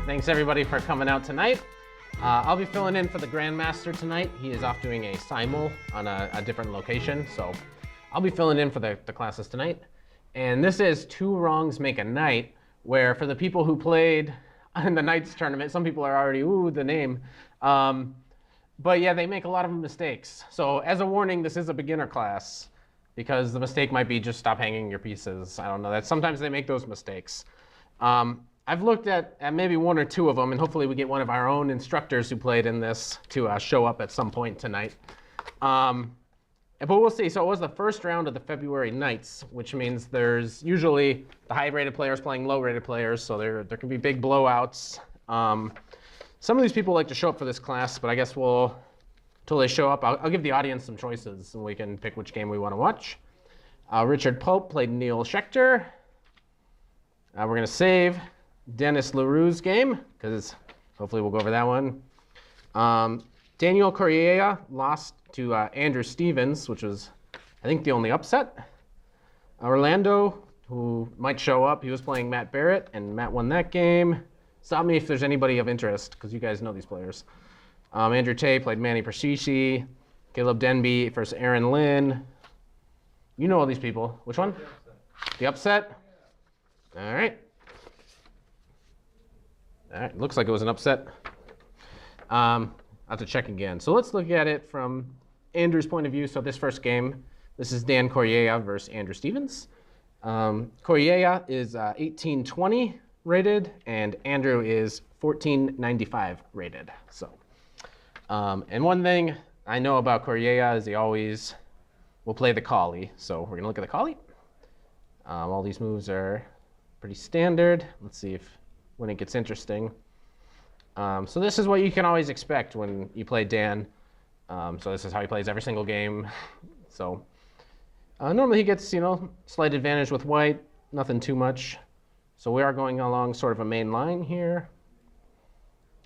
Thanks everybody for coming out tonight. I'll be filling in for the Grandmaster tonight. He is off doing a simul on a different location, so I'll be filling in for the classes tonight. And this is Two Wrongs Make a Knight, where for the people who played in the Knights tournament, some people are already, ooh, the name. But yeah, they make a lot of mistakes. So as a warning, this is a beginner class because the mistake might be just stop hanging your pieces. I don't know, that sometimes they make those mistakes. I've looked at maybe one or two of them, and hopefully we get one of our own instructors who played in this to show up at some point tonight. But we'll see. So it was the first round of the February Knights, which means there's usually the high-rated players playing low-rated players, so there can be big blowouts. Some of these people like to show up for this class, but I guess until they show up, I'll give the audience some choices, and we can pick which game we want to watch. Richard Pope played Neil Schechter. We're going to save Dennis LaRue's game, because hopefully we'll go over that one. Daniel Coryea lost to Andrew Stevens, which was, I think, the only upset. Orlando, who might show up, he was playing Matt Barrett, and Matt won that game. Stop me if there's anybody of interest, because you guys know these players. Andrew Tay played Manny Pershishi. Caleb Denby versus Aaron Lynn. You know all these people. Which one? The upset? All right. All right, looks like it was an upset. I'll have to check again. So let's look at it from Andrew's point of view. So this first game, this is Dan Coryea versus Andrew Stevens. Coryea is 1820 rated, and Andrew is 1495 rated. So, and one thing I know about Coryea is he always will play the Colle. So we're gonna look at the Colle. All these moves are pretty standard. Let's see when it gets interesting. So this is what you can always expect when you play Dan. So this is how he plays every single game. So normally he gets, slight advantage with white, nothing too much. So we are going along sort of a main line here.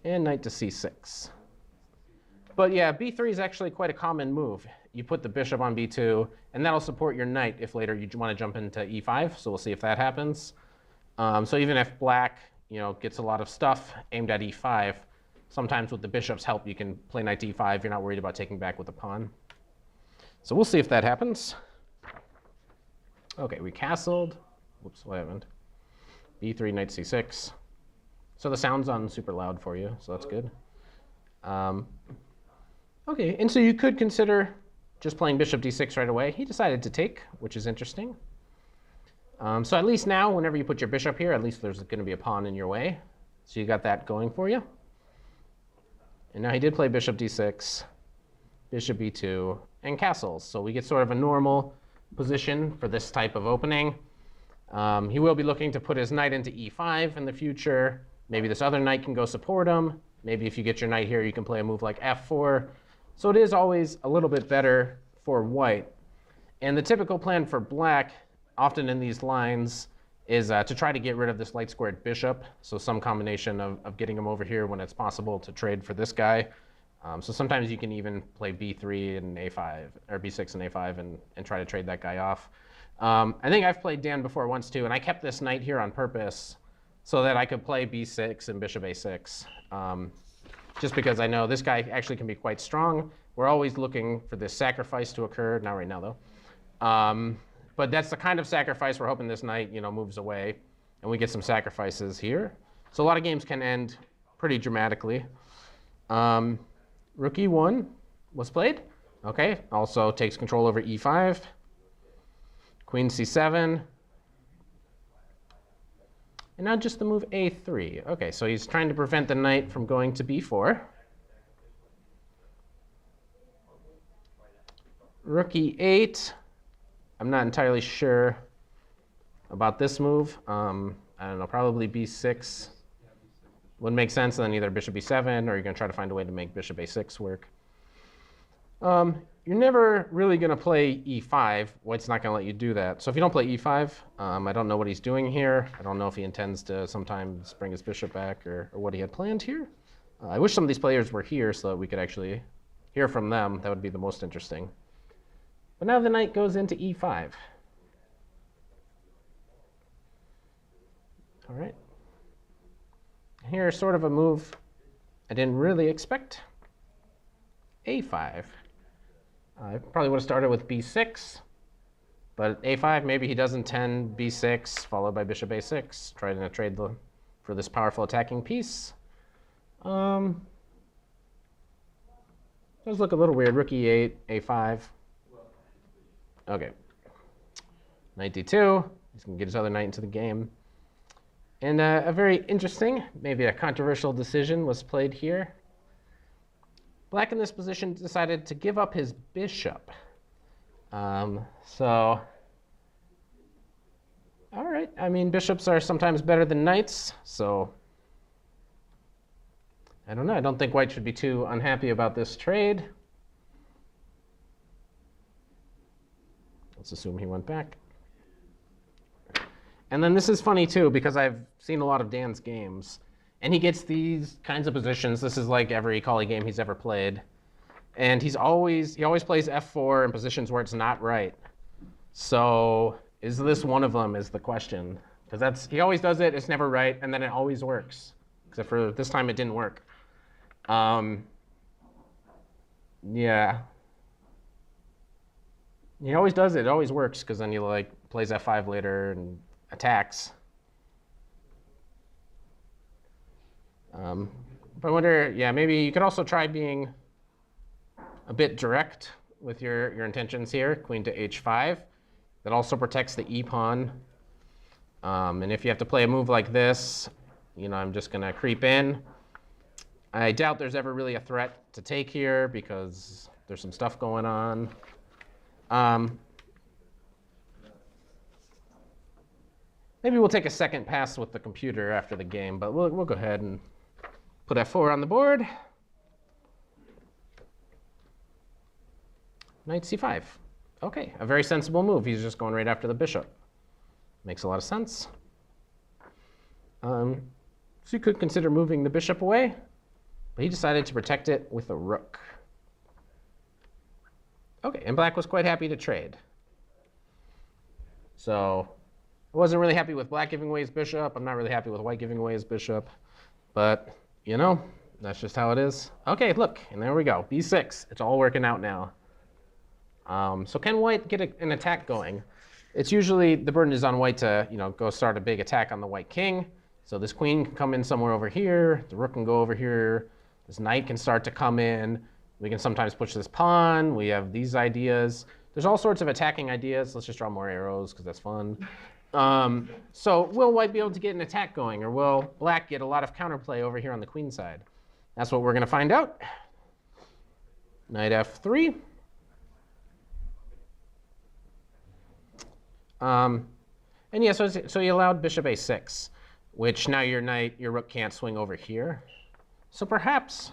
And knight to c6. But yeah, b3 is actually quite a common move. You put the bishop on b2, and that'll support your knight if later you want to jump into e5. So we'll see if that happens. So even if black gets a lot of stuff aimed at e5, sometimes with the bishop's help, you can play knight to e5. You're not worried about taking back with the pawn. So we'll see if that happens. OK, we castled. Whoops, what happened? b3, knight c6. So the sound's on super loud for you, so that's good. OK, and so you could consider just playing bishop d6 right away. He decided to take, which is interesting. So at least now, whenever you put your bishop here, at least there's going to be a pawn in your way. So you got that going for you. And now he did play bishop d6, bishop b2, and castles. So we get sort of a normal position for this type of opening. He will be looking to put his knight into e5 in the future. Maybe this other knight can go support him. Maybe if you get your knight here, you can play a move like f4. So it is always a little bit better for white. And the typical plan for black, often in these lines, is to try to get rid of this light squared bishop. So some combination of getting him over here when it's possible to trade for this guy. So sometimes you can even play b3 and a5, or b6 and a5 and try to trade that guy off. I think I've played Dan before once too, and I kept this knight here on purpose so that I could play b6 and bishop a6. Just because I know this guy actually can be quite strong. We're always looking for this sacrifice to occur, not right now though. But that's the kind of sacrifice we're hoping this knight, moves away, and we get some sacrifices here. So a lot of games can end pretty dramatically. Rook e1 was played. Okay, also takes control over e5. Queen c7. And now just the move a3. Okay, so he's trying to prevent the knight from going to b4. Rook e8. I'm not entirely sure about this move. I don't know, probably b6 would make sense, and then either bishop b7, or you're going to try to find a way to make bishop a6 work. You're never really going to play e5. White's not going to let you do that. So if you don't play e5, I don't know what he's doing here. I don't know if he intends to sometimes bring his bishop back or what he had planned here. I wish some of these players were here so that we could actually hear from them. That would be the most interesting. But now the knight goes into e5. All right. Here's sort of a move I didn't really expect. a5. I probably would have started with b6, but a5, maybe he does intend b6, followed by bishop a6, trying to trade for this powerful attacking piece. Does look a little weird. Rook e8, a5. Okay. Knight d2. He's going to get his other knight into the game. And a very interesting, maybe a controversial decision was played here. Black in this position decided to give up his bishop. So, all right. I mean, bishops are sometimes better than knights. So, I don't know. I don't think white should be too unhappy about this trade. Let's assume he went back. And then this is funny, too, because I've seen a lot of Dan's games. And he gets these kinds of positions. This is like every Colle game he's ever played. And he always plays f4 in positions where it's not right. So is this one of them is the question. Because he always does it. It's never right. And then it always works. Except for this time it didn't work. Yeah. He always does it. It always works. Because then he plays f5 later and attacks. But I wonder, yeah, maybe you could also try being a bit direct with your intentions here. Queen to h5. That also protects the e-pawn. And if you have to play a move like this, I'm just going to creep in. I doubt there's ever really a threat to take here because there's some stuff going on. Maybe we'll take a second pass with the computer after the game, but we'll go ahead and put f4 on the board. Knight c5. Okay, a very sensible move. He's just going right after the bishop. Makes a lot of sense. So you could consider moving the bishop away, but he decided to protect it with a rook. Okay, and black was quite happy to trade. So I wasn't really happy with black giving away his bishop. I'm not really happy with white giving away his bishop. But, that's just how it is. Okay, look, and there we go. b6. It's all working out now. So can white get an attack going? It's usually, the burden is on white to, go start a big attack on the white king. So this queen can come in somewhere over here. The rook can go over here. This knight can start to come in. We can sometimes push this pawn. We have these ideas. There's all sorts of attacking ideas. Let's just draw more arrows because that's fun. So will white be able to get an attack going, or will black get a lot of counterplay over here on the queen side? That's what we're going to find out. Knight f3. And yeah, so he allowed bishop a6, which now your rook can't swing over here. So perhaps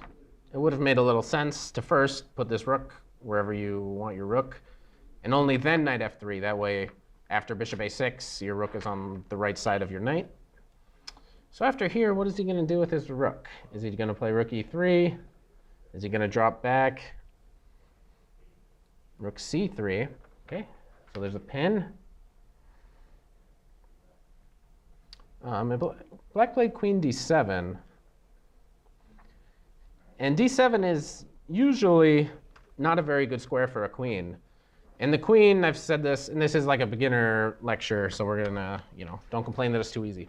it would have made a little sense to first put this rook wherever you want your rook, and only then knight f3. That way, after bishop a6, your rook is on the right side of your knight. So after here, what is he going to do with his rook? Is he going to play rook e3? Is he going to drop back? Rook c3. Okay, so there's a pin. Black played queen d7. And d7 is usually not a very good square for a queen. And the queen, I've said this, and this is like a beginner lecture, so we're going to, don't complain that it's too easy.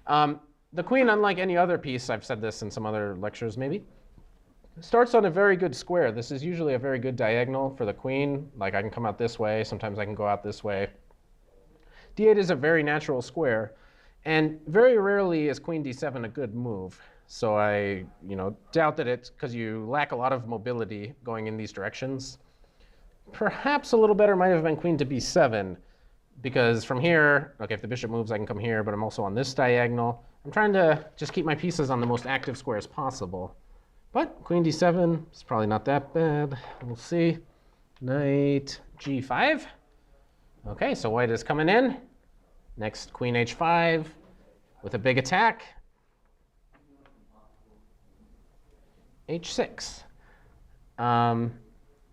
The queen, unlike any other piece, I've said this in some other lectures maybe, starts on a very good square. This is usually a very good diagonal for the queen. Like I can come out this way. Sometimes I can go out this way. d8 is a very natural square. And very rarely is queen d7 a good move. So I doubt that it's because you lack a lot of mobility going in these directions. Perhaps a little better might have been queen to b7, because from here, okay, if the bishop moves, I can come here, but I'm also on this diagonal. I'm trying to just keep my pieces on the most active squares possible. But queen d7 is probably not that bad. We'll see. Knight g5. Okay, so white is coming in. Next, queen h5 with a big attack. h6.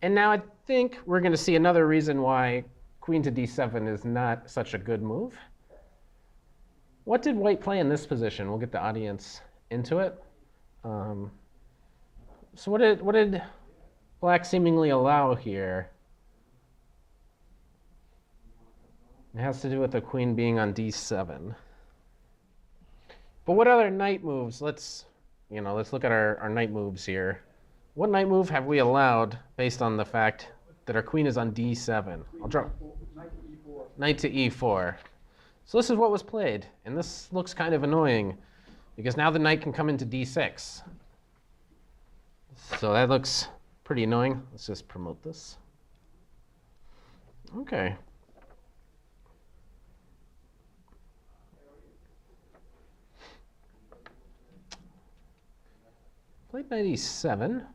And now think we're going to see another reason why queen to d7 is not such a good move. What did white play in this position? We'll get the audience into it. So what did black seemingly allow here? It has to do with the queen being on d7. But what other knight moves? Let's look at our knight moves here. What knight move have we allowed based on the fact that our queen is on d7? I'll draw. Knight to e4. So this is what was played, and this looks kind of annoying because now the knight can come into d6. So that looks pretty annoying. Let's just promote this. Okay. Played knight e7.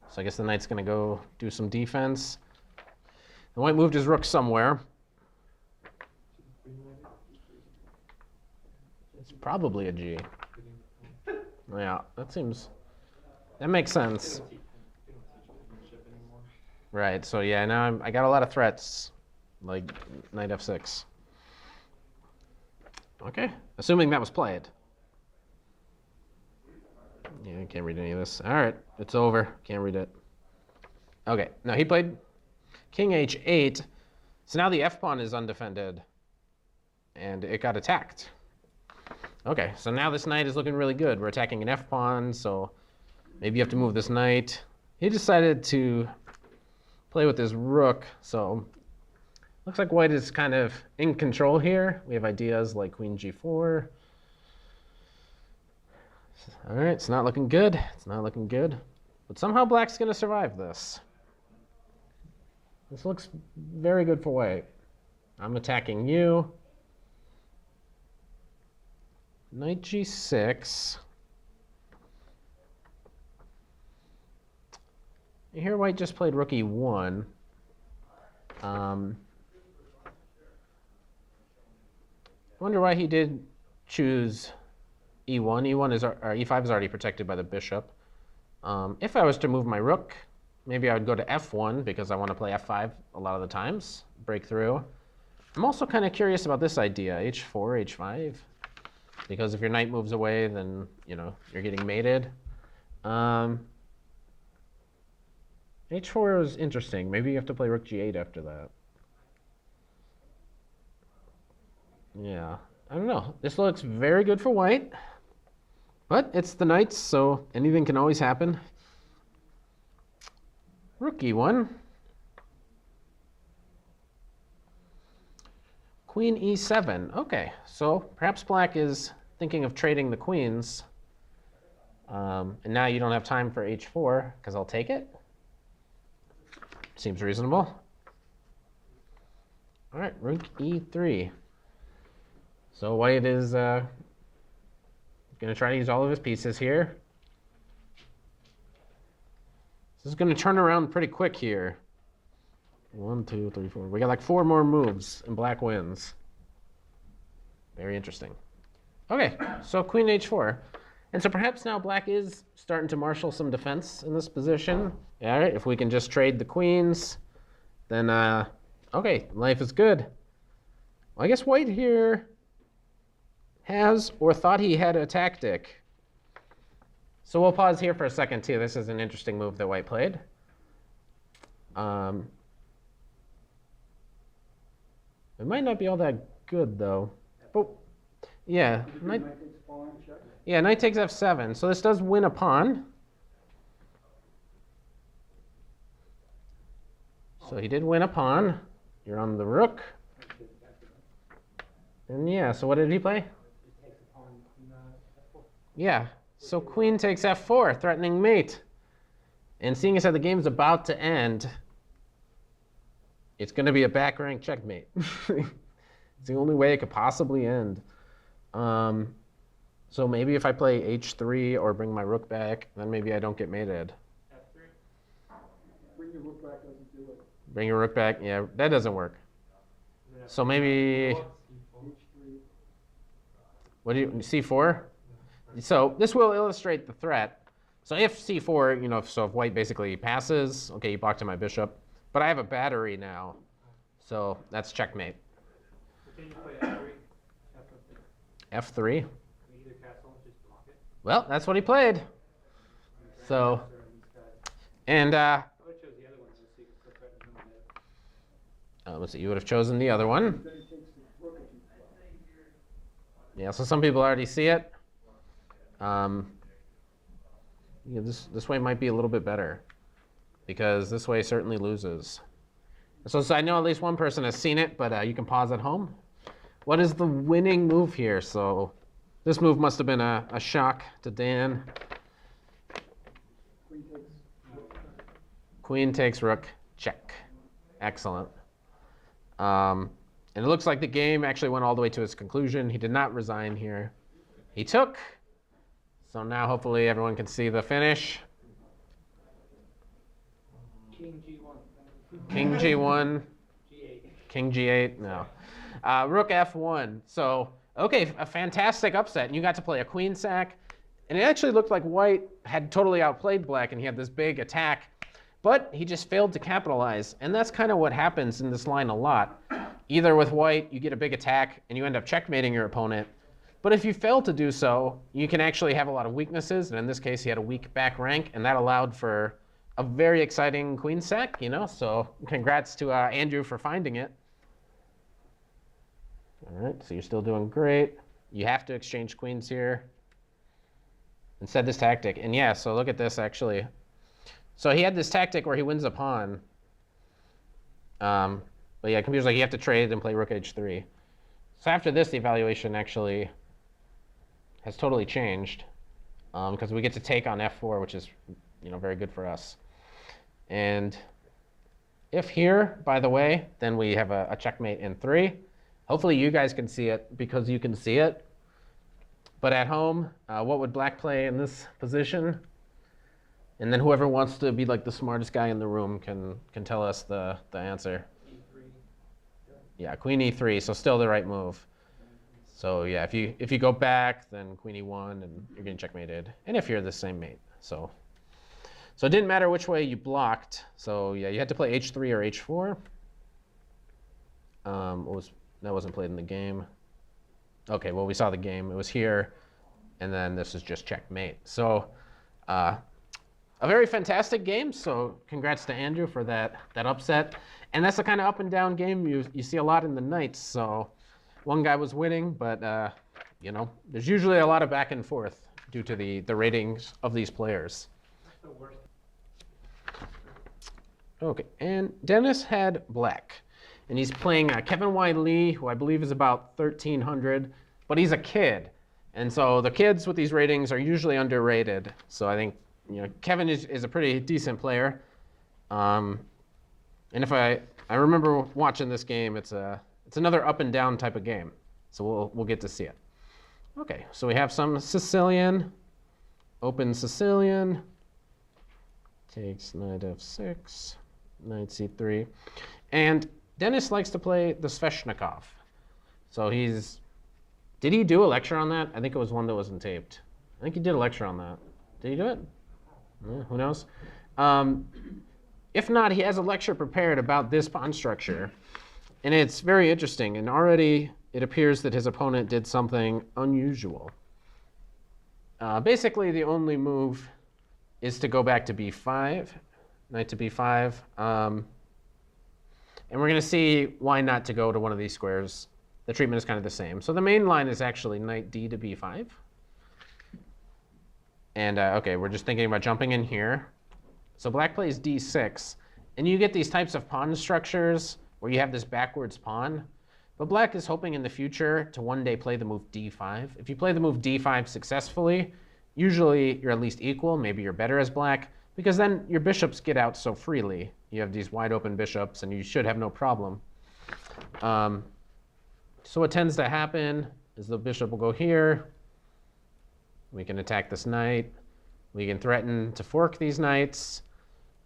So I guess the knight's going to go do some defense. The white moved his rook somewhere. It's probably a G. Yeah, that makes sense. Right, so yeah, now I got a lot of threats, like knight f6. Okay, assuming that was played. Yeah, I can't read any of this. All right, it's over. Can't read it. Okay, now he played king h8. So now the f-pawn is undefended, and it got attacked. Okay, so now this knight is looking really good. We're attacking an f-pawn, so maybe you have to move this knight. He decided to play with his rook, so looks like white is kind of in control here. We have ideas like queen g4. All right, it's not looking good. It's not looking good. But somehow black's going to survive this. This looks very good for white. I'm attacking you. Knight g6. Here white just played rook e1. I wonder why he did choose e1. E1 is, or e5 is already protected by the bishop. If I was to move my rook, maybe I would go to f1 because I want to play f5 a lot of the times, break through. I'm also kind of curious about this idea, h4, h5, because if your knight moves away, then you're getting mated. h4 is interesting. Maybe you have to play rook g8 after that. Yeah, I don't know. This looks very good for white, but it's the knights, so anything can always happen. Rook e1. Queen e7. Okay, so perhaps black is thinking of trading the queens. And now you don't have time for h4 because I'll take it. Seems reasonable. All right, rook e3. So white is going to try to use all of his pieces here. This is going to turn around pretty quick here. 1, 2, 3, 4. We got like 4 more moves and black wins. Very interesting. Okay, so queen h4. And so perhaps now black is starting to marshal some defense in this position. All right, if we can just trade the queens, then, okay, life is good. Well, I guess white here has or thought he had a tactic. So we'll pause here for a second, too. This is an interesting move that white played. It might not be all that good, though. But yeah, knight takes f7. So this does win a pawn. So he did win a pawn. You're on the rook. And yeah, so what did he play? Yeah, so queen takes f4, threatening mate. And seeing as how the game's about to end, it's going to be a back rank checkmate. It's the only way it could possibly end. So maybe if I play h3 or bring my rook back, then maybe I don't get mated. f3. Bring your rook back doesn't do it. Bring your rook back, yeah, that doesn't work. So maybe, what do you, c4? So this will illustrate the threat. So if c4, you know, so if white basically passes, okay, you blocked to my bishop. But I have a battery now, so that's checkmate. Can you play F3? F3. Either castle, just block it. Well, that's what he played. So, and I would have chose the other one so you could still threaten him with it. let's see, you would have chosen the other one. Yeah, so some people already see it. Yeah, this way might be a little bit better because this way certainly loses. So I know at least one person has seen it, but you can pause at home. What is the winning move here? So this move must have been a shock to Dan. Queen takes rook, check. Excellent. And it looks like the game actually went all the way to its conclusion. He did not resign here. He took. So now hopefully everyone can see the finish. King G1. King G1. G8. King G8, no. Rook F1. So, okay, a fantastic upset. You got to play a queen sack. And it actually looked like white had totally outplayed black and he had this big attack. But he just failed to capitalize. And that's kind of what happens in this line a lot. Either with white, you get a big attack and you end up checkmating your opponent. But if you fail to do so, you can actually have a lot of weaknesses. And in this case, he had a weak back rank. And that allowed for a very exciting queen sack, you know. So congrats to Andrew for finding it. All right, so you're still doing great. You have to exchange queens here. And said this tactic. And yeah, so look at this actually. So he had this tactic where he wins a pawn. But yeah, computer's like, you have to trade and play rook h3. So after this, the evaluation actually has totally changed because we get to take on f4, which is, you know, very good for us. And if here, by the way, then we have a checkmate in 3. Hopefully you guys can see it because you can see it. But at home, what would black play in this position? And then whoever wants to be like the smartest guy in the room can tell us the answer. E3. Yeah, queen e3, so still the right move. So yeah, if you go back, then queen e1, and you're getting checkmated. And if you're the same mate, so it didn't matter which way you blocked. So yeah, you had to play h3 or h4. That wasn't played in the game. Okay, well we saw the game. It was here, and then this is just checkmate. So a very fantastic game. So congrats to Andrew for that upset. And that's the kind of up and down game you see a lot in the nights. So one guy was winning, but you know, there's usually a lot of back and forth due to the ratings of these players. What's the worst? Okay, and Dennis had black. And he's playing Kevin Y. Lee, who I believe is about 1,300, but he's a kid. And so the kids with these ratings are usually underrated. So I think, you know, Kevin is a pretty decent player. And if I remember watching this game, it's another up and down type of game. So we'll get to see it. Okay, so we have some Sicilian, open Sicilian, takes knight f6, knight c3. And Dennis likes to play the Sveshnikov. So did he do a lecture on that? I think it was one that wasn't taped. I think he did a lecture on that. Did he do it? Yeah, who knows? If not, he has a lecture prepared about this pawn structure. And it's very interesting. And already it appears that his opponent did something unusual. Basically, the only move is to go back to b5, knight to b5. And we're going to see why not to go to one of these squares. The treatment is kind of the same. So the main line is actually knight d to b5. And OK, we're just thinking about jumping in here. So black plays d6. And you get these types of pawn structures where you have this backwards pawn. But black is hoping in the future to one day play the move d5. If you play the move d5 successfully, usually you're at least equal. Maybe you're better as black, because then your bishops get out so freely. You have these wide open bishops, and you should have no problem. So what tends to happen is the bishop will go here. We can attack this knight. We can threaten to fork these knights.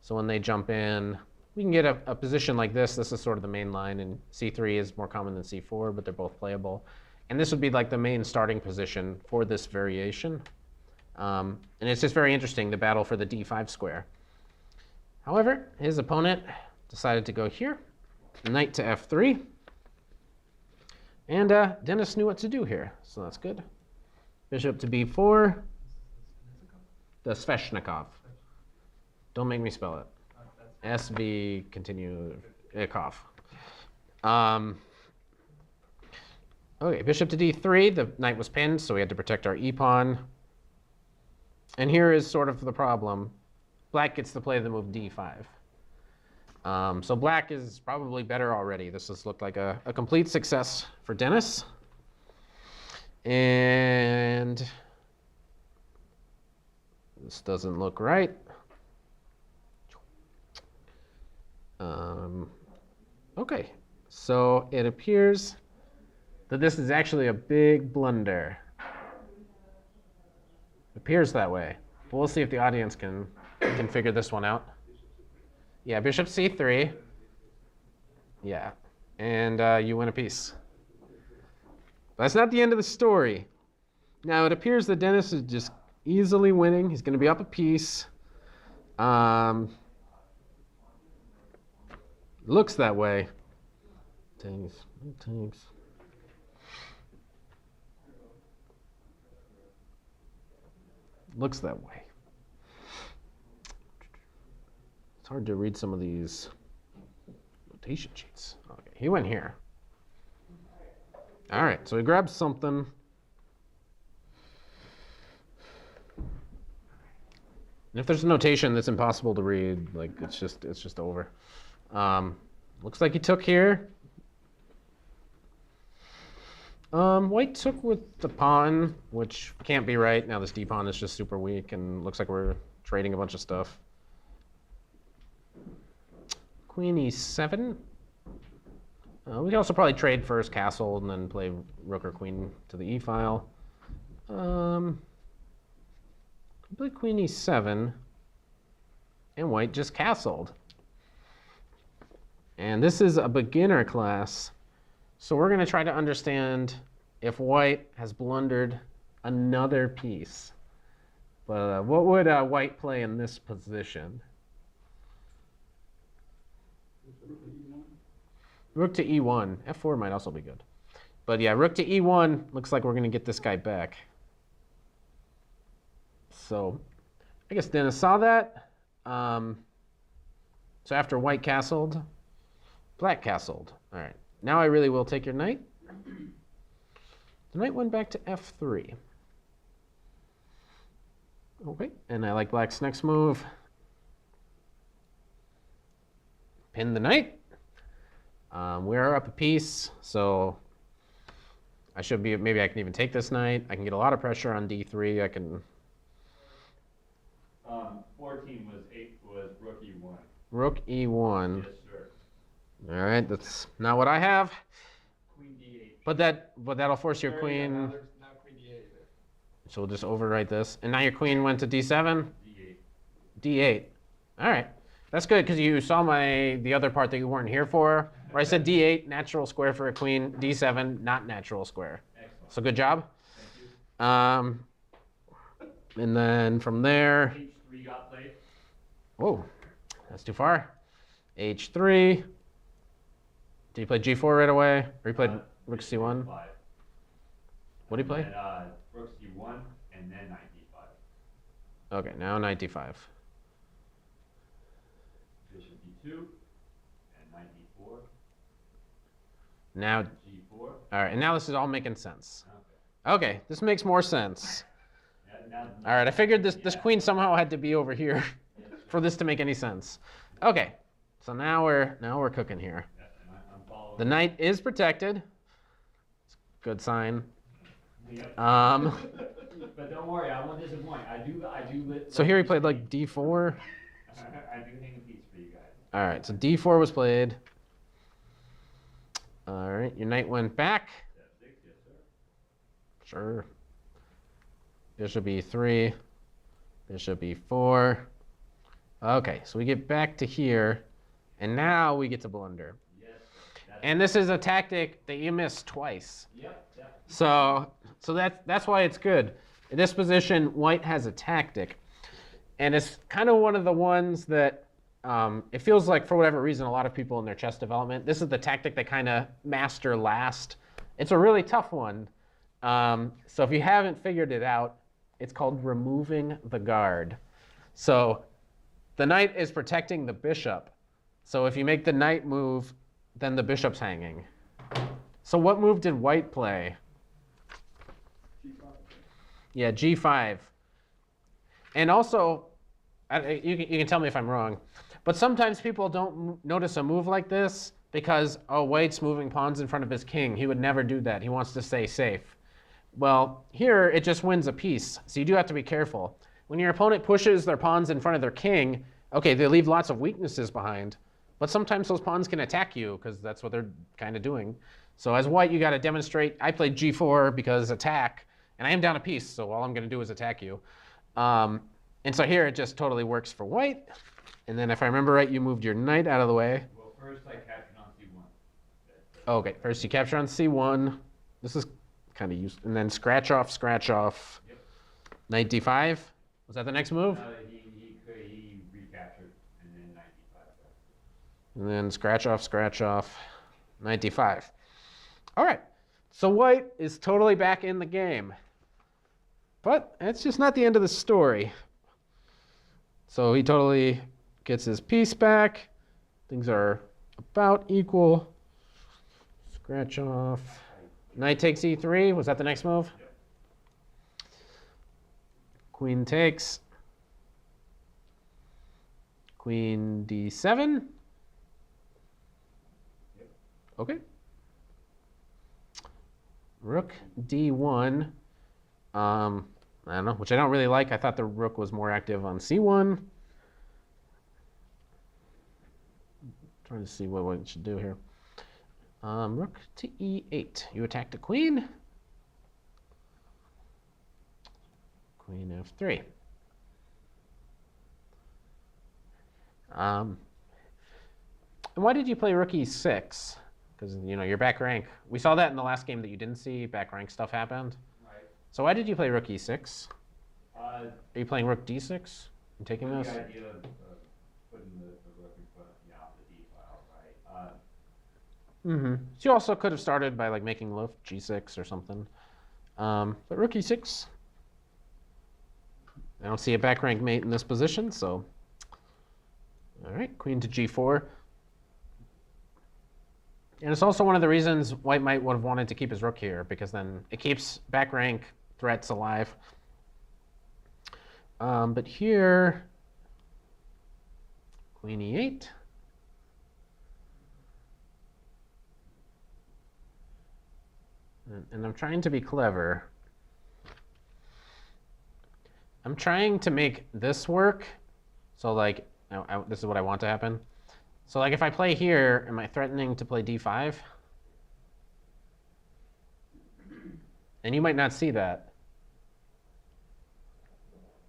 So when they jump in, we can get a position like this. This is sort of the main line, and c3 is more common than c4, but they're both playable. And this would be like the main starting position for this variation. And it's just very interesting, the battle for the d5 square. However, his opponent decided to go here, knight to f3. And Dennis knew what to do here, so that's good. Bishop to b4. The Sveshnikov. Don't make me spell it. SV continue Ikov. Okay, bishop to d3. The knight was pinned, so we had to protect our e-pawn. And here is sort of the problem. Black gets to play the move d5. So black is probably better already. This has looked like a complete success for Dennis. And this doesn't look right. Okay, so it appears that this is actually a big blunder. It appears that way. But we'll see if the audience can figure this one out. Yeah, bishop c3. Yeah, and you win a piece. But that's not the end of the story. Now, it appears that Dennis is just easily winning. He's going to be up a piece. Looks that way. Tanks. Looks that way. It's hard to read some of these notation sheets. Okay, he went here. All right, so he grabs something. And if there's a notation that's impossible to read, like it's just over. Looks like he took here. White took with the pawn, which can't be right. Now this d-pawn is just super weak, and looks like we're trading a bunch of stuff. Queen e7. We can also probably trade first castle and then play rook or queen to the e-file. Play queen e7, and white just castled. And this is a beginner class, so we're going to try to understand if white has blundered another piece. But what would white play in this position? Rook to e1. f4 might also be good. But yeah, rook to e1 looks like we're going to get this guy back. So I guess Dennis saw that. So after white castled, black castled. All right, now I really will take your knight. The knight went back to f3. Okay, and I like black's next move. Pin the knight. We are up a piece, so I should be, maybe I can even take this knight. I can get a lot of pressure on d3. I can... 14 was rook e1. Rook e1. Yes, sir. All right, that's not what I have. Queen d8. But that'll force your queen. Now there's now queen d8 there. So we'll just overwrite this. And now your queen went to d7. d8. d8. All right. That's good because you saw the other part that you weren't here for, where I said d8, natural square for a queen, d7, not natural square. Excellent. So good job. Thank you. And then from there, h3 got played. whoa, that's too far. h3. Did you play g4 right away? Or you played rook c1? What did you play? And rook c1 and then knight d5. Okay, now knight d5. Bishop d2 and knight d4. Now, g4. all right, and now this is all making sense. Okay. Okay, this makes more sense. Now, All right, I figured this queen somehow had to be over here for this to make any sense. Okay, so now we're cooking here. yeah, I'm following. The knight is protected. It's a good sign. Yep. But don't worry, I won't disappoint. I do. so here he played like d4. I do hang a piece for you guys. All right, so d4 was played. All right, your knight went back. F6, yes, sir. Sure. Bishop e3, bishop e4. Okay, so we get back to here, and now we get to blunder. Yes. And this is a tactic that you miss twice. Yep. So that's why it's good. In this position, white has a tactic. And it's kind of one of the ones that it feels like, for whatever reason, a lot of people in their chess development, this is the tactic they kind of master last. It's a really tough one. So if you haven't figured it out, it's called removing the guard. So the knight is protecting the bishop. So if you make the knight move, then the bishop's hanging. So what move did white play? G5. Yeah, G5. And also, you can tell me if I'm wrong, but sometimes people don't notice a move like this because, oh, white's moving pawns in front of his king. He would never do that. He wants to stay safe. Well, here it just wins a piece, so you do have to be careful. When your opponent pushes their pawns in front of their king, okay, they leave lots of weaknesses behind, but sometimes those pawns can attack you because that's what they're kind of doing. So as white, you got to demonstrate. I played G4 because attack, and I am down a piece, so all I'm going to do is attack you. And so here it just totally works for white. And then if I remember right, you moved your knight out of the way. Well, first I captured on C1. Okay, first you capture on C1. This is kind of useful. And then scratch off, scratch off. Yep. Knight D5. Was that the next move? He recaptured, and then knight D5. And then scratch off, knight D5. All right, so white is totally back in the game. But it's just not the end of the story. So he totally gets his piece back. Things are about equal. Scratch off. Knight takes E3. Was that the next move? Yep. Queen takes. Queen D7. Yep. Okay. Rook D1. I don't know, which I don't really like. I thought the rook was more active on C1. Trying to see what we should do here. Rook to E8. You attack the queen. Queen F3. And why did you play rook E6? Because, you know, your back rank. We saw that in the last game that you didn't see. Back rank stuff happened. Right. So why did you play rook E6? Are Are you playing rook D6 and taking this? The idea of putting the rook in front of the D file, right? So you also could have started by like making loaf G6 or something. But rook E6. I don't see a back rank mate in this position, so. All right, queen to G4. And it's also one of the reasons white might would have wanted to keep his rook here, because then it keeps back rank threats alive. But here, queen E8. And I'm trying to be clever. I'm trying to make this work. So like, this is what I want to happen. So like if I play here, am I threatening to play D5? And you might not see that.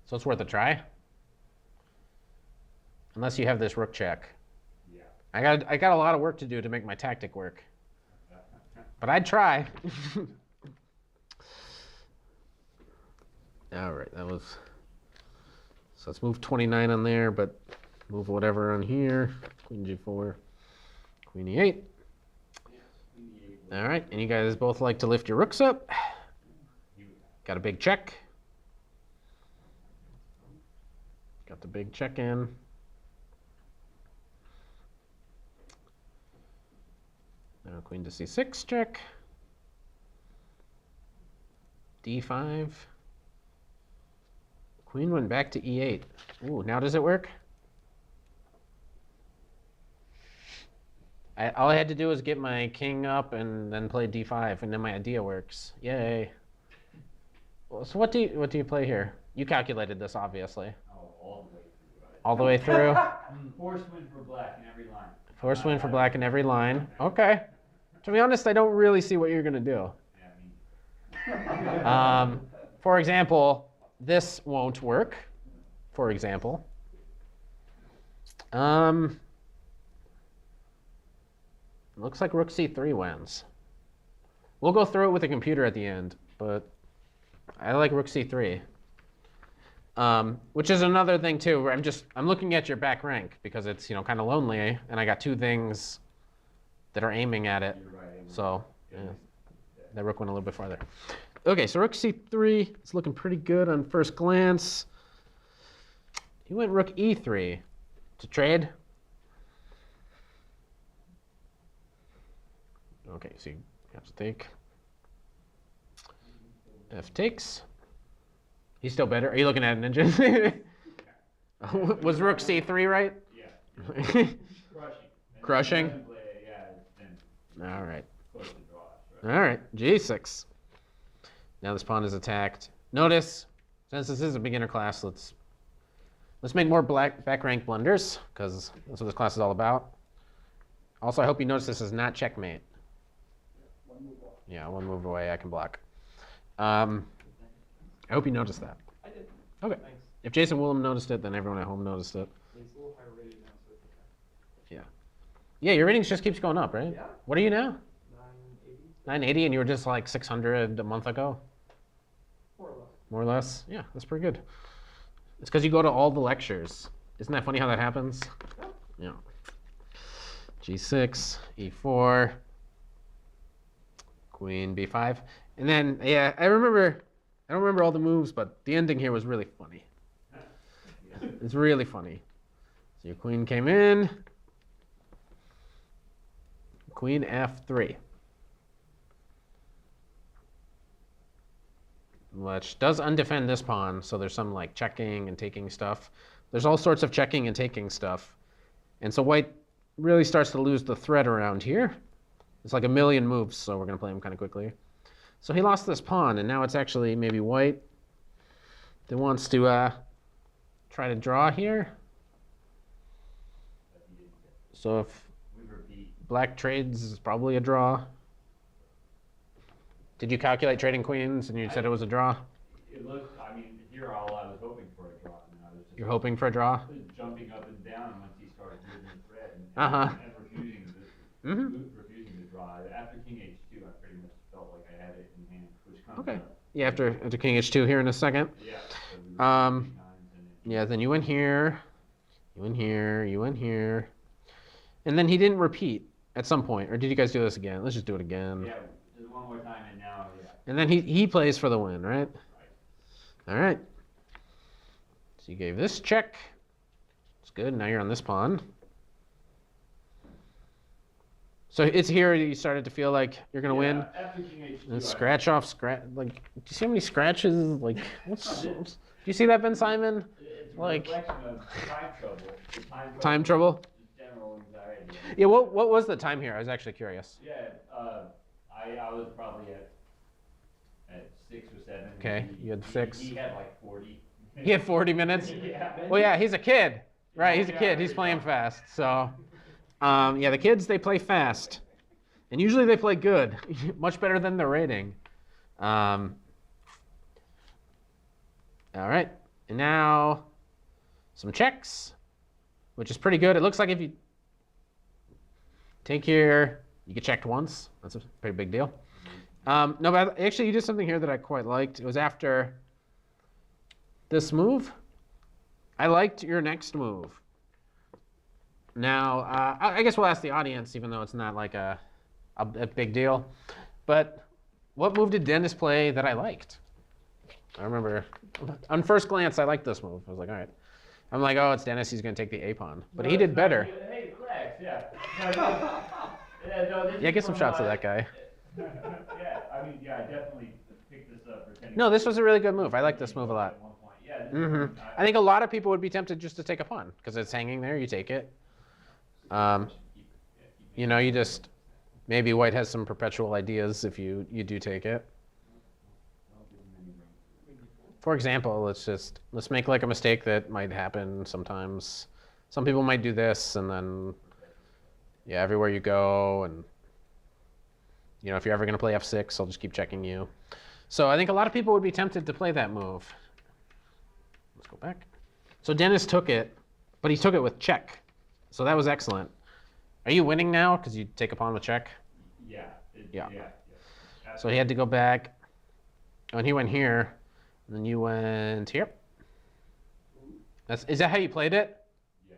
So it's worth a try. Unless you have this rook check. Yeah. I got a lot of work to do to make my tactic work. But I'd try. All right, that was. So let's move 29 on there, but move whatever on here. Queen G4, Queen E8. All right, and you guys both like to lift your rooks up. Got a big check. Got the big check in. Now queen to C6 check. D5. Queen went back to E8. Ooh, now does it work? All I had to do was get my king up and then play D5, and then my idea works. Yay. Well, so what do you play here? You calculated this, obviously. Oh, all the way through. Right? All the way through? Force win for black in every line. Force win for black in every line. Okay. To be honest, I don't really see what you're going to do. Yeah, me. For example, this won't work, for example. Looks like rook c3 wins. We'll go through it with the computer at the end, but I like rook c3. Which is another thing too, where I'm looking at your back rank because it's, kind of lonely, and I got two things that are aiming at it. You're right. So, yeah, that rook went a little bit farther. Okay, so rook c3, it's looking pretty good on first glance. He went rook e3 to trade. Okay, so you have to take. F takes. He's still better. Are you looking at an engine? Was rook c3 right? Yeah. Crushing. Crushing? All right. All right, g6. Now this pawn is attacked. Notice, since this is a beginner class, let's make more back rank blunders, because that's what this class is all about. Also, I hope you notice this is not checkmate. Yeah, one move away, I can block. I hope you noticed that. I did. Okay. Thanks. If Jason Willem noticed it, then everyone at home noticed it. It's a little higher rated now, so it's okay. Yeah. Yeah, your ratings just keeps going up, right? Yeah. What are you now? 980, 980, and you were just like 600 a month ago? more or less. More or less? Yeah, that's pretty good. It's because you go to all the lectures. Isn't that funny how that happens? Yeah. G6, E4, Queen, B5. And then, yeah, I don't remember all the moves, but the ending here was really funny. It's really funny. So your queen came in. Queen F3. Which does undefend this pawn, so there's some like checking and taking stuff. There's all sorts of checking and taking stuff. And so white really starts to lose the thread around here. It's like a million moves, so we're going to play him kind of quickly. So he lost this pawn, and now it's actually maybe white that wants to try to draw here. So if black trades is probably a draw. Did you calculate trading queens and you said it was a draw? It looked, here all I was hoping for a draw. And I was just You're hoping for a draw? jumping up and down once he started moving the thread and refusing to draw. After king h2, I pretty much felt like I had it in hand, which comes Okay. up. Yeah, after king h2 here in a second. Yeah. So we were 3 times and then Yeah, then you went here, you went here, you went here. And then he didn't repeat at some point. Or did you guys do this again? Let's just do it again. yeah, just one more time and now, yeah. And then he plays for the win, right? All right. So you gave this check. It's good. Now you're on this pawn. So it's here you started to feel like you're going to win. After king h2, And scratch off, like, do you see how many scratches? Like, do you see that, Ben Simon? It's a Like, reflection of time trouble. The time trouble? Just general anxiety. Yeah, what was the time here? I was actually curious. Yeah, I was probably at 6 or 7. Okay, you had 6. He had like 40. He had 40 minutes? Yeah. Well, yeah, he's a kid, right? He's a kid. He's playing fast. So, yeah, the kids, they play fast. And usually they play good, much better than their rating. All right, and now some checks, which is pretty good. It looks like if you take here, you get checked once. That's a pretty big deal. No, but actually you did something here that I quite liked. It was after this move. I liked your next move. Now, I guess we'll ask the audience, even though it's not like a big deal. But what move did Dennis play that I liked? I remember, on first glance, I liked this move. I was like, all right. I'm like, oh, it's Dennis. He's going to take the A pawn. But he did better. Hey, Flex, yeah. Yeah, get some shots of that guy. Yeah, I definitely picked this up for 10. No, this was a really good move. I like this move a lot. At one point. Yeah, I think a lot of people would be tempted just to take a pawn because it's hanging there. You take it. You know, you just, maybe white has some perpetual ideas if you do take it. For example, let's make like a mistake that might happen sometimes. Some people might do this and then, yeah, everywhere you go, and you know, if you're ever going to play f6, I'll just keep checking you. So I think a lot of people would be tempted to play that move. Let's go back. So Dennis took it, but he took it with check. So that was excellent. Are you winning now because you take a pawn with check? Yeah. So he had to go back. Oh, and he went here. And then you went here. Is that how you played it? Yeah.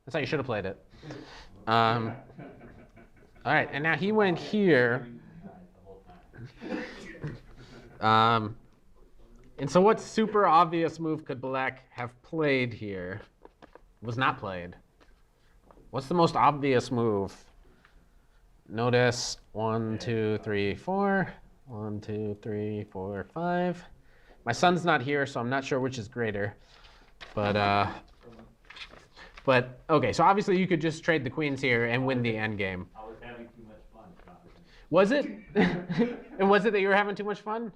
That's how you should have played it. All right, and now he went here. And so what super obvious move could black have played here? Was not played. What's the most obvious move? Notice 1, 2, 3, 4. 1, 2, 3, 4, 5. My son's not here, so I'm not sure which is greater. But okay, so obviously you could just trade the queens here and win the end game. I was having too much fun, Sean. Was it? And was it that you were having too much fun?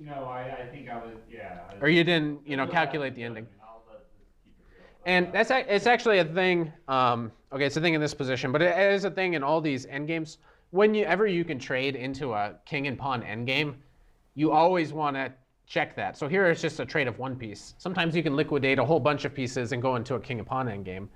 No, I think I was, yeah. Or you didn't, calculate the ending? And it's actually a thing. Okay, it's a thing in this position, but it is a thing in all these endgames. Whenever you can trade into a king and pawn endgame, you always want to check that. So here it's just a trade of one piece. Sometimes you can liquidate a whole bunch of pieces and go into a king and pawn endgame.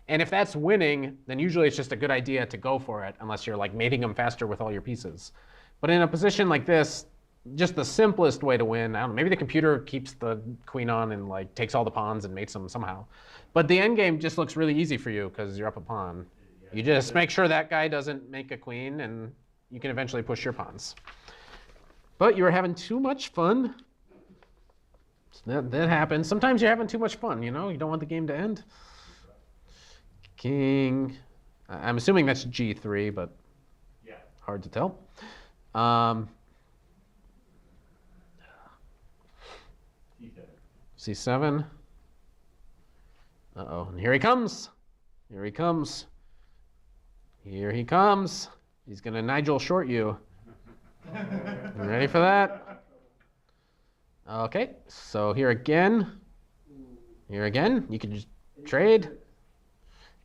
And if that's winning, then usually it's just a good idea to go for it, unless you're like mating them faster with all your pieces. But in a position like this, just the simplest way to win, I don't know, maybe the computer keeps the queen on and like takes all the pawns and mates them somehow. But the endgame just looks really easy for you because you're up a pawn. You just make sure that guy doesn't make a queen and you can eventually push your pawns. But you were having too much fun. So that happens. Sometimes you're having too much fun, you don't want the game to end. King, I'm assuming that's G3, but yeah, hard to tell. C7. Uh-oh, and here he comes. Here he comes. Here he comes. He's gonna Nigel short you. You ready for that? Okay, so here again. Here again, you can just trade.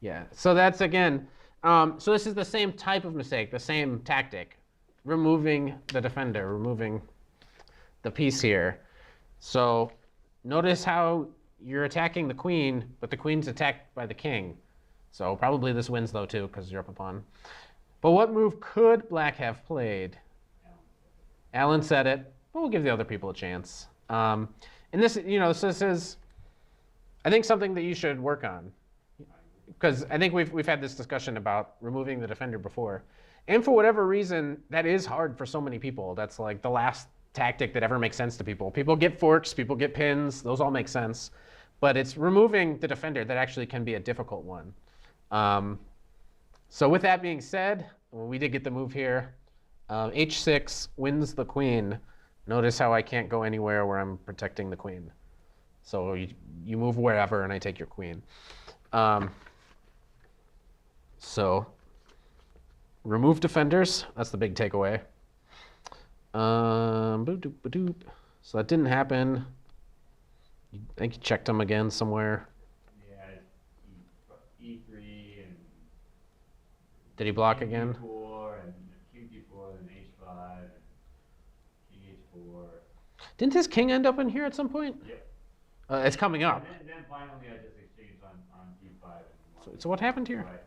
Yeah, so that's again, so this is the same type of mistake, the same tactic. Removing the defender, removing the piece here. So notice how you're attacking the queen, but the queen's attacked by the king. So probably this wins though too, because you're up a pawn. But what move could black have played? Alan said it, but we'll give the other people a chance. And this, so this is, I think, something that you should work on. Because I think we've had this discussion about removing the defender before. And for whatever reason, that is hard for so many people. That's like the last tactic that ever makes sense to people. People get forks, people get pins, those all make sense. But it's removing the defender that actually can be a difficult one. So with that being said, we did get the move here. H6 wins the queen. Notice how I can't go anywhere where I'm protecting the queen. So you move wherever and I take your queen. So remove defenders, that's the big takeaway. So that didn't happen. I think you checked them again somewhere. Yeah, E3 and... Did he block again? E4 and King D4 and H5 and King H4. Didn't his king end up in here at some point? Yep. It's coming up. And then finally I just exchanged on D5. So what happened here? Right.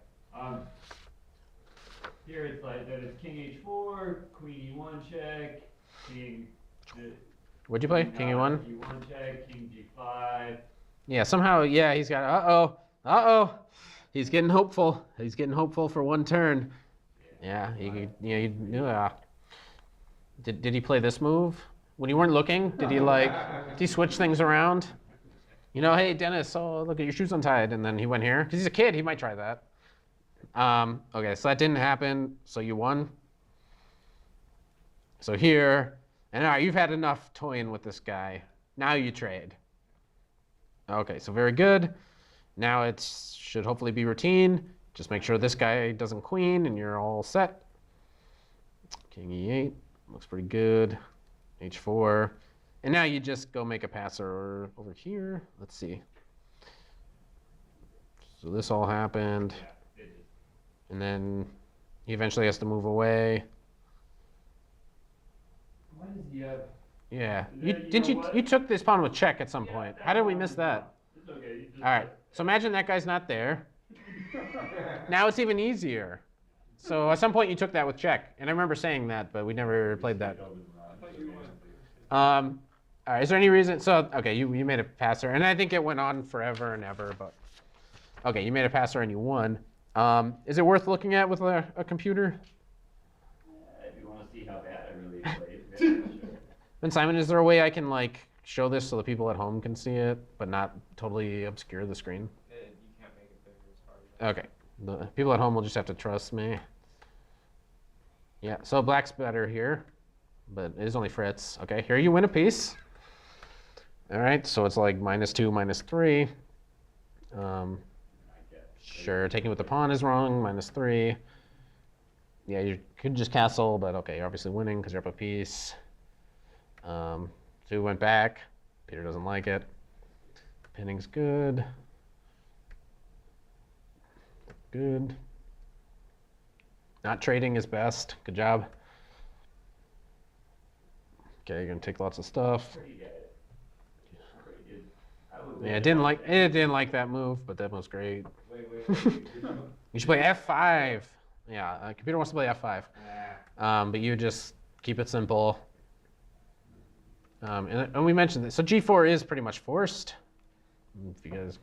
Here it's like that it's King H4, Queen E1 check, King... What'd you play? King E1? E1 check, King G5. Yeah, somehow, yeah, he's got, uh-oh. He's getting hopeful. He's getting hopeful for one turn. Yeah, Did he play this move? When you weren't looking, did he switch things around? Hey, Dennis, oh, look at your shoes untied. And then he went here. Because he's a kid, he might try that. Okay, so that didn't happen. So you won. So here, and all right, you've had enough toying with this guy. Now you trade. Okay, so very good. Now it should hopefully be routine. Just make sure this guy doesn't queen and you're all set. King E8, looks pretty good. H4. And now you just go make a passer over here. Let's see. So this all happened. And then he eventually has to move away. Why does he have... Yeah. You took this pawn with check at some point. How did we miss that? It's okay. All right. So imagine that guy's not there. Now it's even easier. So at some point you took that with check. And I remember saying that, but we never played that. All right, is there any reason? So, okay, you made a passer, and I think it went on forever and ever, but okay, you made a passer and you won. Is it worth looking at with a computer? If you want to see how bad I really played, yeah, sure. And Simon, is there a way I can like show this so the people at home can see it, but not totally obscure the screen? You can't make it bigger as hard. Okay, the people at home will just have to trust me. Yeah, so black's better here, but it is only Fritz. Okay, here you win a piece. All right, so it's like -2, -3. Sure, taking with the pawn is wrong, -3. Yeah, you could just castle, but okay, you're obviously winning because you're up a piece. So we went back. Peter doesn't like it. Pinning's good. Good. Not trading is best. Good job. Okay, you're gonna take lots of stuff. Yeah, it didn't like that move, but that was great. Wait. You should play F5. Yeah, computer wants to play F5. But you just keep it simple. And we mentioned this. So G4 is pretty much forced. If you guys.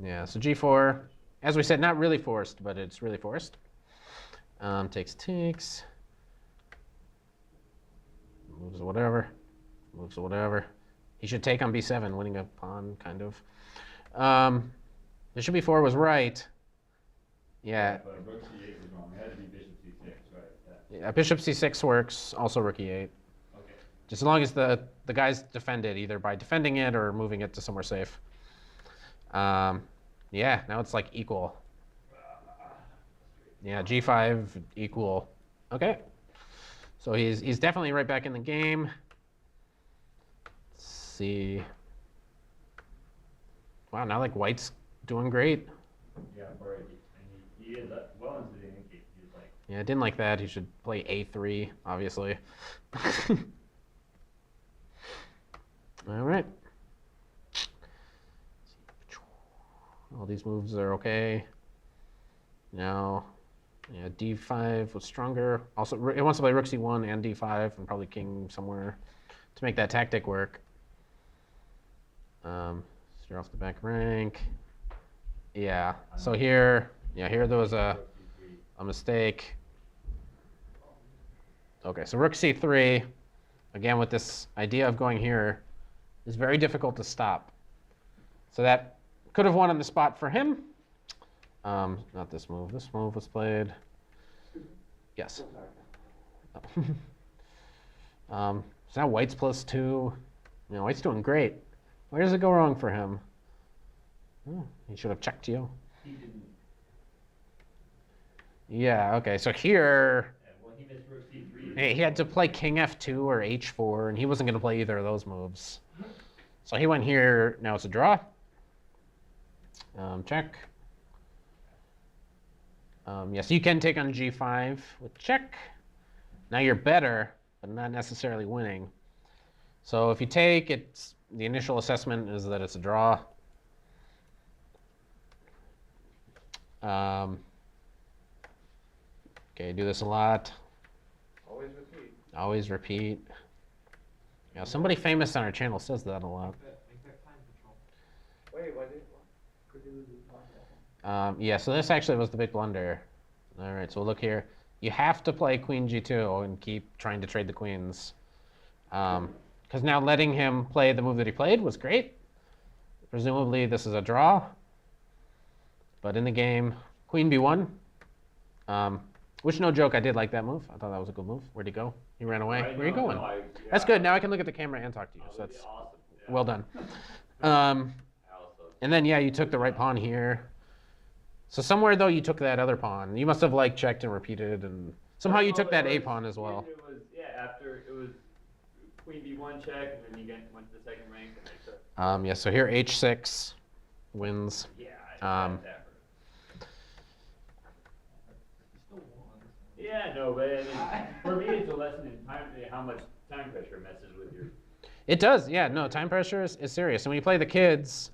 Yeah, so G4, as we said, not really forced, but it's really forced. Takes. Moves whatever. He should take on B7, winning a pawn, kind of. Bishop B4 was right. Yeah. But rook C8 was wrong. It had to be bishop C6, right? Yeah, bishop C6 works, also rook E8. Okay. Just as long as the guys defend it, either by defending it or moving it to somewhere safe. Yeah, now it's like equal. Yeah, G5 equal. Okay. So he's definitely right back in the game. Let's see. Wow, now like white's doing great. Yeah, for it. And he is well into the end game. He's like. Yeah, I didn't like that. He should play A3, obviously. All right. All these moves are okay. Now, yeah, D5 was stronger. Also, it wants to play rook C1 and D5 and probably king somewhere to make that tactic work. Steer off the back rank. Yeah, so here there was a mistake. Okay, so rook C3, again with this idea of going here, is very difficult to stop. So that could have won on the spot for him. Not this move. This move was played. Yes. So now white's +2. You know, white's doing great. Where does it go wrong for him? Oh, he should have checked you. He didn't. Yeah, okay, so here, Well, he missed rook C3. he had to play king F2 or H4, and he wasn't going to play either of those moves. So he went here. Now it's a draw. Check. Yes, you can take on G5 with check. Now you're better, but not necessarily winning. So if you take, the initial assessment is that it's a draw. Okay, do this a lot. Always repeat. Always repeat. Yeah, somebody famous on our channel says that a lot. Make that time control. Wait, what? Could you lose his pawn? Yeah, so this actually was the big blunder. All right, so look here. You have to play queen G2 and keep trying to trade the queens. Because now letting him play the move that he played was great. Presumably this is a draw. But in the game, queen B1. Which, no joke, I did like that move. I thought that was a good move. Where'd he go? He ran away. Where are you going? That's good. Now I can look at the camera and talk to you. So that's Awesome. Yeah. well done. Also, And then, yeah, you took the right pawn here. So somewhere, though, you took that other pawn. You must have, like, checked and repeated. And somehow you took that A pawn as well. It was, after it was queen B1 check, and then you went to the second rank, and I took. Yeah, so here H6 wins. Yeah, Um, I that. Yeah, no, but I mean, for me, it's a lesson in time, how much time pressure messes with your. It does, yeah. No, time pressure is serious. And when you play the kids,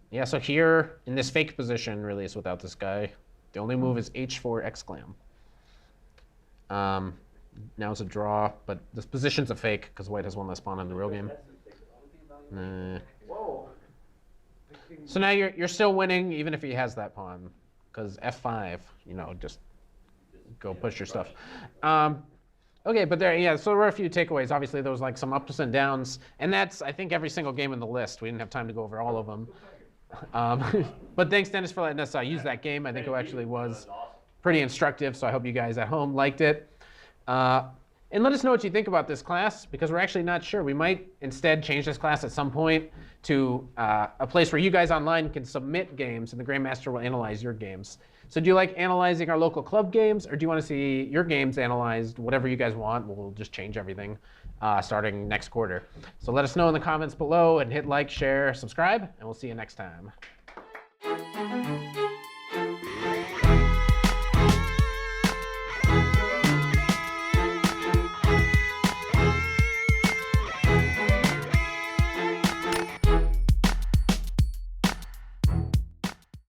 yeah, so here in this fake position, really, is without this guy. The only move is H4 exclam. Now it's a draw, but this position's a fake because white has one less pawn in the real game. Nah. Whoa. So now you're still winning even if he has that pawn, because f5, you know, just go push your stuff. Okay, but there, yeah, so there were a few takeaways. Obviously, there was like some ups and downs, and that's, I think, every single game in the list. We didn't have time to go over all of them. But thanks, Dennis, for letting us use that game. I think it actually was pretty instructive, so I hope you guys at home liked it. And let us know what you think about this class, because we're actually not sure. We might instead change this class at some point to a place where you guys online can submit games, and the Grandmaster will analyze your games. So do you like analyzing our local club games, or do you want to see your games analyzed? Whatever you guys want, we'll just change everything starting next quarter. So let us know in the comments below, and hit like, share, subscribe, and we'll see you next time.